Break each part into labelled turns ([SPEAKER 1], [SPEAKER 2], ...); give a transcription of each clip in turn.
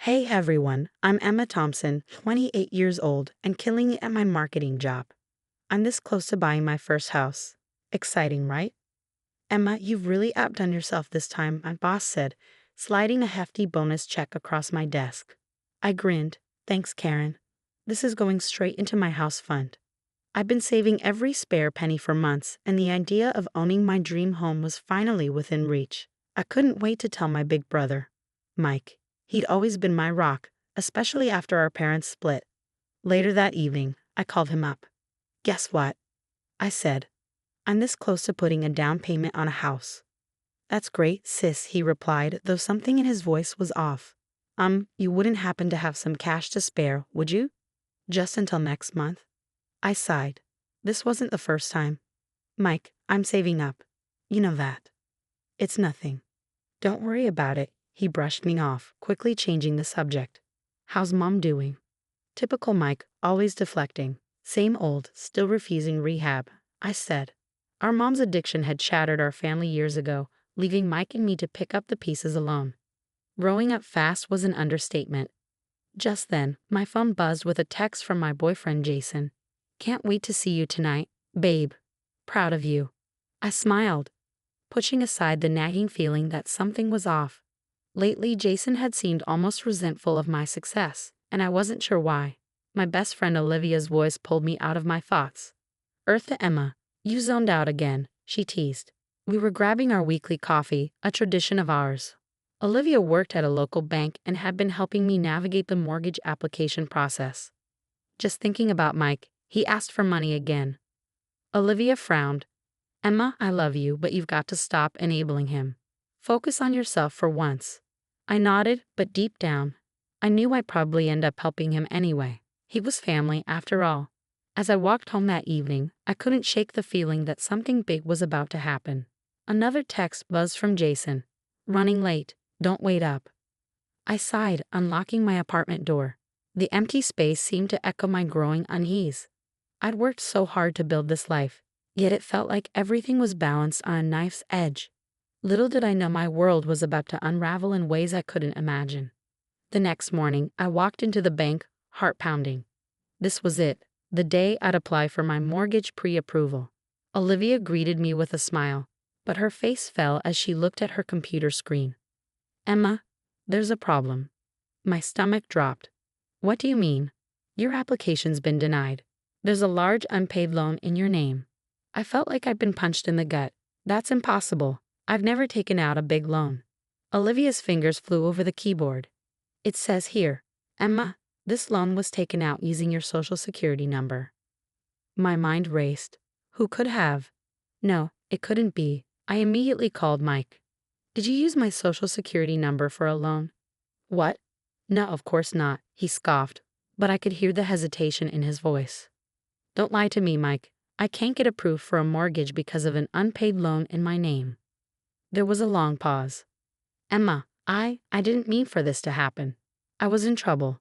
[SPEAKER 1] Hey everyone, I'm Emma Thompson, 28 years old, and killing it at my marketing job. I'm this close to buying my first house. Exciting, right? Emma, you've really outdone yourself this time, my boss said, sliding a hefty bonus check across my desk. I grinned. Thanks, Karen. This is going straight into my house fund. I've been saving every spare penny for months, and the idea of owning my dream home was finally within reach. I couldn't wait to tell my big brother, Mike. He'd always been my rock, especially after our parents split. Later that evening, I called him up. Guess what? I said. I'm this close to putting a down payment on a house. That's great, sis, he replied, though something in his voice was off. You wouldn't happen to have some cash to spare, would you? Just until next month? I sighed. This wasn't the first time. Mike, I'm saving up. You know that. It's nothing. Don't worry about it, he brushed me off, quickly changing the subject. How's Mom doing? Typical Mike, always deflecting. Same old, still refusing rehab, I said. Our mom's addiction had shattered our family years ago, leaving Mike and me to pick up the pieces alone. Growing up fast was an understatement. Just then, my phone buzzed with a text from my boyfriend Jason. Can't wait to see you tonight, babe. Proud of you. I smiled, pushing aside the nagging feeling that something was off. Lately, Jason had seemed almost resentful of my success, and I wasn't sure why. My best friend Olivia's voice pulled me out of my thoughts. Eartha Emma, you zoned out again, she teased. We were grabbing our weekly coffee, a tradition of ours. Olivia worked at a local bank and had been helping me navigate the mortgage application process. Just thinking about Mike, he asked for money again. Olivia frowned. Emma, I love you, but you've got to stop enabling him. Focus on yourself for once. I nodded, but deep down, I knew I'd probably end up helping him anyway. He was family, after all. As I walked home that evening, I couldn't shake the feeling that something big was about to happen. Another text buzzed from Jason. Running late, don't wait up. I sighed, unlocking my apartment door. The empty space seemed to echo my growing unease. I'd worked so hard to build this life, yet it felt like everything was balanced on a knife's edge. Little did I know my world was about to unravel in ways I couldn't imagine. The next morning, I walked into the bank, heart pounding. This was it, the day I'd apply for my mortgage pre-approval. Olivia greeted me with a smile, but her face fell as she looked at her computer screen. Emma, there's a problem. My stomach dropped. What do you mean? Your application's been denied. There's a large unpaid loan in your name. I felt like I'd been punched in the gut. That's impossible. I've never taken out a big loan. Olivia's fingers flew over the keyboard. It says here, Emma, this loan was taken out using your social security number. My mind raced. Who could have? No, it couldn't be. I immediately called Mike. Did you use my social security number for a loan? What? No, of course not, he scoffed, but I could hear the hesitation in his voice. Don't lie to me, Mike. I can't get approved for a mortgage because of an unpaid loan in my name. There was a long pause. Emma, I didn't mean for this to happen. I was in trouble.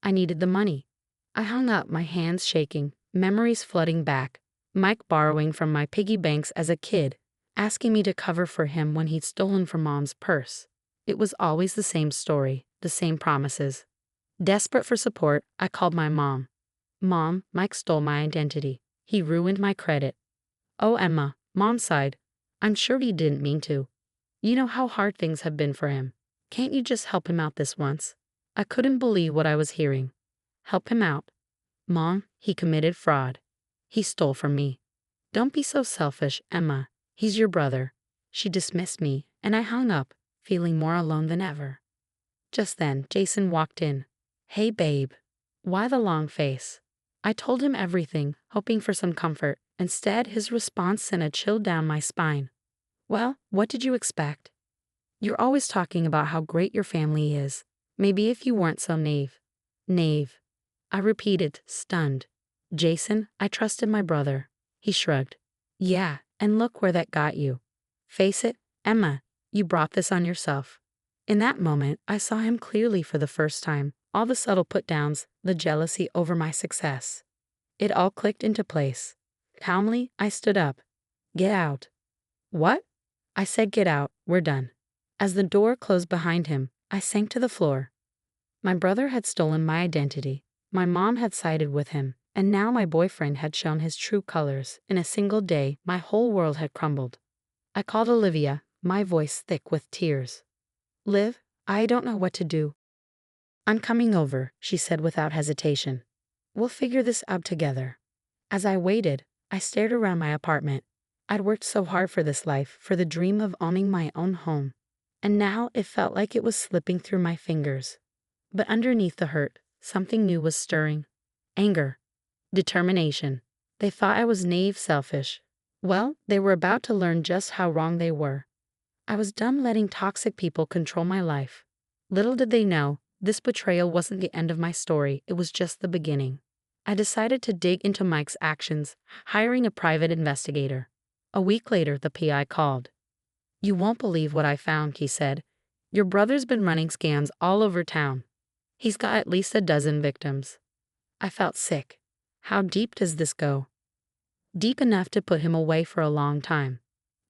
[SPEAKER 1] I needed the money. I hung up, my hands shaking, memories flooding back. Mike borrowing from my piggy banks as a kid, asking me to cover for him when he'd stolen from Mom's purse. It was always the same story, the same promises. Desperate for support, I called my mom. Mom, Mike stole my identity. He ruined my credit. Oh, Emma, Mom sighed. I'm sure he didn't mean to. You know how hard things have been for him. Can't you just help him out this once? I couldn't believe what I was hearing. Help him out? Mom, he committed fraud. He stole from me. Don't be so selfish, Emma. He's your brother. She dismissed me, and I hung up, feeling more alone than ever. Just then, Jason walked in. Hey, babe. Why the long face? I told him everything, hoping for some comfort. Instead, his response sent a chill down my spine. Well, what did you expect? You're always talking about how great your family is. Maybe if you weren't so naive. Naive. I repeated, stunned. Jason, I trusted my brother. He shrugged. Yeah, and look where that got you. Face it, Emma, you brought this on yourself. In that moment, I saw him clearly for the first time. All the subtle put-downs, the jealousy over my success. It all clicked into place. Calmly, I stood up. Get out. What? I said get out, we're done. As the door closed behind him, I sank to the floor. My brother had stolen my identity. My mom had sided with him. And now my boyfriend had shown his true colors. In a single day, my whole world had crumbled. I called Olivia, my voice thick with tears. "Liv, I don't know what to do." "I'm coming over," she said without hesitation. "We'll figure this out together." As I waited, I stared around my apartment. I'd worked so hard for this life, for the dream of owning my own home. And now it felt like it was slipping through my fingers. But underneath the hurt, something new was stirring. Anger. Determination. They thought I was naive, selfish. Well, they were about to learn just how wrong they were. I was done letting toxic people control my life. Little did they know, this betrayal wasn't the end of my story, it was just the beginning. I decided to dig into Mike's actions, hiring a private investigator. A week later, the PI called. "You won't believe what I found," he said. "Your brother's been running scams all over town. He's got at least a dozen victims." I felt sick. How deep does this go? Deep enough to put him away for a long time.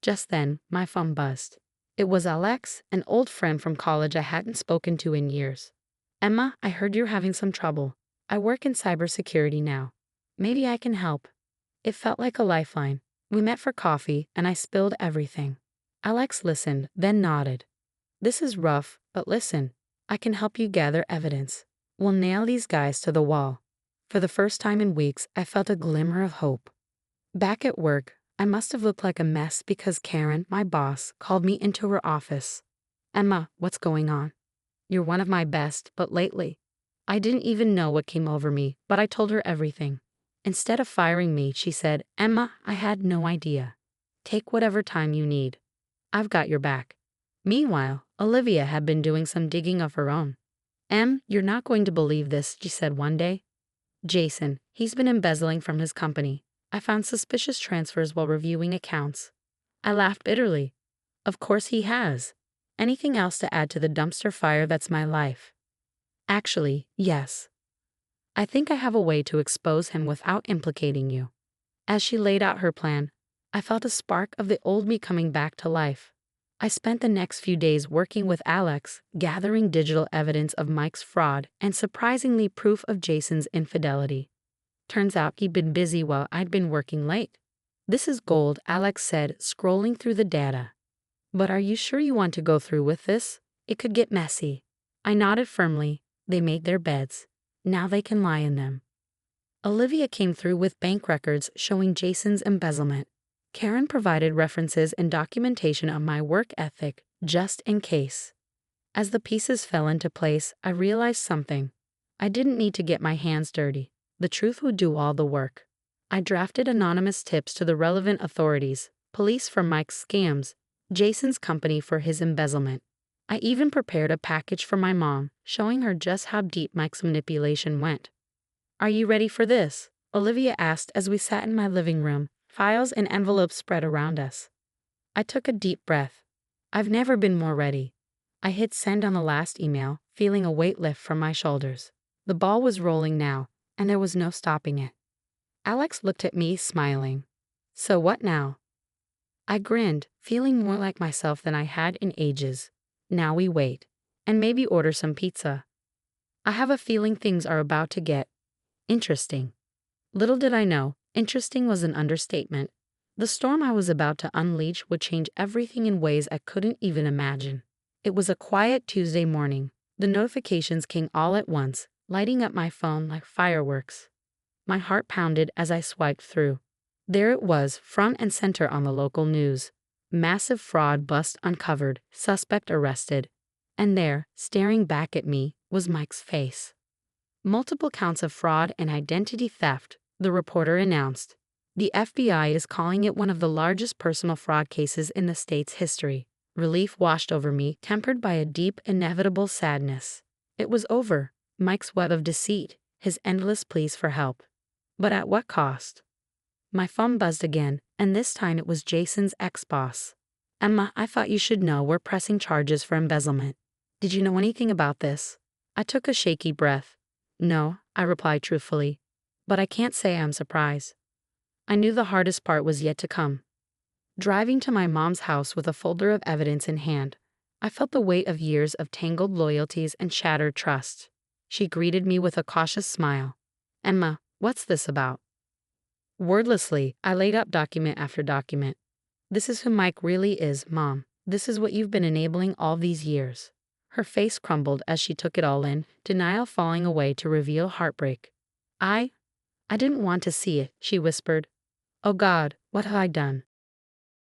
[SPEAKER 1] Just then, my phone buzzed. It was Alex, an old friend from college I hadn't spoken to in years. "Emma, I heard you're having some trouble. I work in cybersecurity now. Maybe I can help." It felt like a lifeline. We met for coffee, and I spilled everything. Alex listened, then nodded. "This is rough, but listen, I can help you gather evidence. We'll nail these guys to the wall." For the first time in weeks, I felt a glimmer of hope. Back at work, I must have looked like a mess because Karen, my boss, called me into her office. "Emma, what's going on? You're one of my best, but lately." I didn't even know what came over me, but I told her everything. Instead of firing me, she said, "Emma, I had no idea. Take whatever time you need. I've got your back." Meanwhile, Olivia had been doing some digging of her own. You're not going to believe this," she said one day. "Jason, he's been embezzling from his company. I found suspicious transfers while reviewing accounts." I laughed bitterly. Of course he has. Anything else to add to the dumpster fire that's my life? Actually, yes. I think I have a way to expose him without implicating you. As she laid out her plan, I felt a spark of the old me coming back to life. I spent the next few days working with Alex, gathering digital evidence of Mike's fraud and surprisingly proof of Jason's infidelity. Turns out he'd been busy while I'd been working late. "This is gold," Alex said, scrolling through the data. "But are you sure you want to go through with this? It could get messy." I nodded firmly. They made their beds. Now they can lie in them. Olivia came through with bank records showing Jason's embezzlement. Karen provided references and documentation of my work ethic, just in case. As the pieces fell into place, I realized something. I didn't need to get my hands dirty. The truth would do all the work. I drafted anonymous tips to the relevant authorities, police for Mike's scams, Jason's company for his embezzlement. I even prepared a package for my mom, showing her just how deep Mike's manipulation went. "Are you ready for this?" Olivia asked as we sat in my living room, files and envelopes spread around us. I took a deep breath. I've never been more ready. I hit send on the last email, feeling a weight lift from my shoulders. The ball was rolling now, and there was no stopping it. Alex looked at me, smiling. "So what now?" I grinned, feeling more like myself than I had in ages. "Now we wait. And maybe order some pizza. I have a feeling things are about to get interesting." Little did I know, interesting was an understatement. The storm I was about to unleash would change everything in ways I couldn't even imagine. It was a quiet Tuesday morning. The notifications came all at once, lighting up my phone like fireworks. My heart pounded as I swiped through. There it was, front and center on the local news. Massive fraud bust uncovered, suspect arrested. And there, staring back at me, was Mike's face. "Multiple counts of fraud and identity theft," the reporter announced. "The FBI is calling it one of the largest personal fraud cases in the state's history." Relief washed over me, tempered by a deep, inevitable sadness. It was over. Mike's web of deceit, his endless pleas for help. But at what cost? My phone buzzed again, and this time it was Jason's ex-boss. "Emma, I thought you should know we're pressing charges for embezzlement. Did you know anything about this?" I took a shaky breath. "No," I replied truthfully. "But I can't say I'm surprised." I knew the hardest part was yet to come. Driving to my mom's house with a folder of evidence in hand, I felt the weight of years of tangled loyalties and shattered trust. She greeted me with a cautious smile. Emma, what's this about? Wordlessly, I laid out document after document. This is who Mike really is, Mom. This is what you've been enabling all these years. Her face crumbled as she took it all in, denial falling away to reveal heartbreak. I didn't want to see it, she whispered. Oh God, what have I done?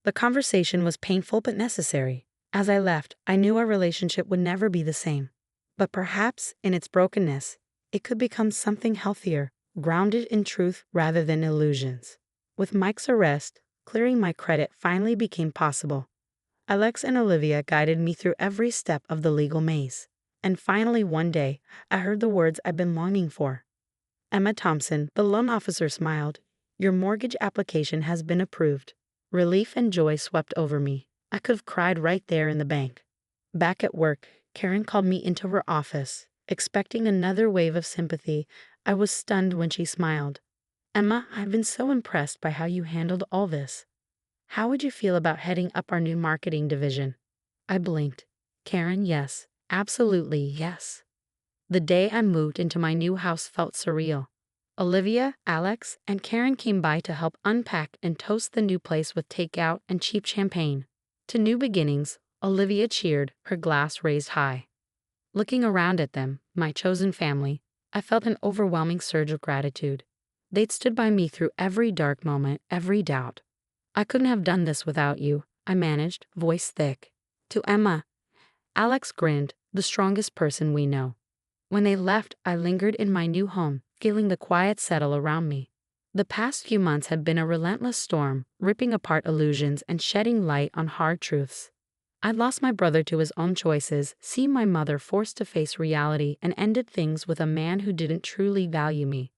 [SPEAKER 1] The conversation was painful but necessary. As I left, I knew our relationship would never be the same. But perhaps, in its brokenness, it could become something healthier, grounded in truth rather than illusions. With Mike's arrest, clearing my credit finally became possible. Alex and Olivia guided me through every step of the legal maze. And finally one day, I heard the words I've been longing for. Emma Thompson, the loan officer, smiled. Your mortgage application has been approved. Relief and joy swept over me. I could have cried right there in the bank. Back at work, Karen called me into her office. Expecting another wave of sympathy, I was stunned when she smiled. Emma, I've been so impressed by how you handled all this. How would you feel about heading up our new marketing division? I blinked. Karen, yes. Absolutely, yes. The day I moved into my new house felt surreal. Olivia, Alex, and Karen came by to help unpack and toast the new place with takeout and cheap champagne. To new beginnings, Olivia cheered, her glass raised high. Looking around at them, my chosen family, I felt an overwhelming surge of gratitude. They'd stood by me through every dark moment, every doubt. I couldn't have done this without you, I managed, voice thick. To Emma, Alex grinned, the strongest person we know. When they left, I lingered in my new home, feeling the quiet settle around me. The past few months had been a relentless storm, ripping apart illusions and shedding light on hard truths. I'd lost my brother to his own choices, seen my mother forced to face reality, and ended things with a man who didn't truly value me.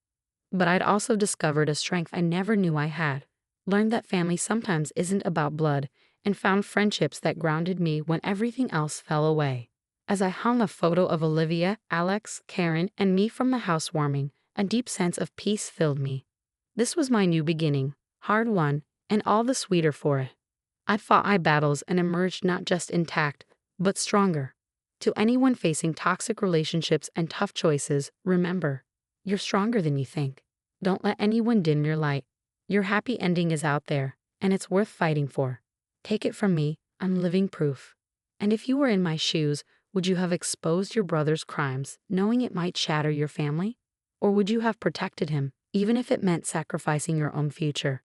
[SPEAKER 1] But I'd also discovered a strength I never knew I had, learned that family sometimes isn't about blood, and found friendships that grounded me when everything else fell away. As I hung a photo of Olivia, Alex, Karen, and me from the housewarming, a deep sense of peace filled me. This was my new beginning, hard-won, and all the sweeter for it. I'd fought my battles and emerged not just intact, but stronger. To anyone facing toxic relationships and tough choices, remember, you're stronger than you think. Don't let anyone dim your light. Your happy ending is out there, and it's worth fighting for. Take it from me, I'm living proof. And if you were in my shoes, would you have exposed your brother's crimes, knowing it might shatter your family? Or would you have protected him, even if it meant sacrificing your own future?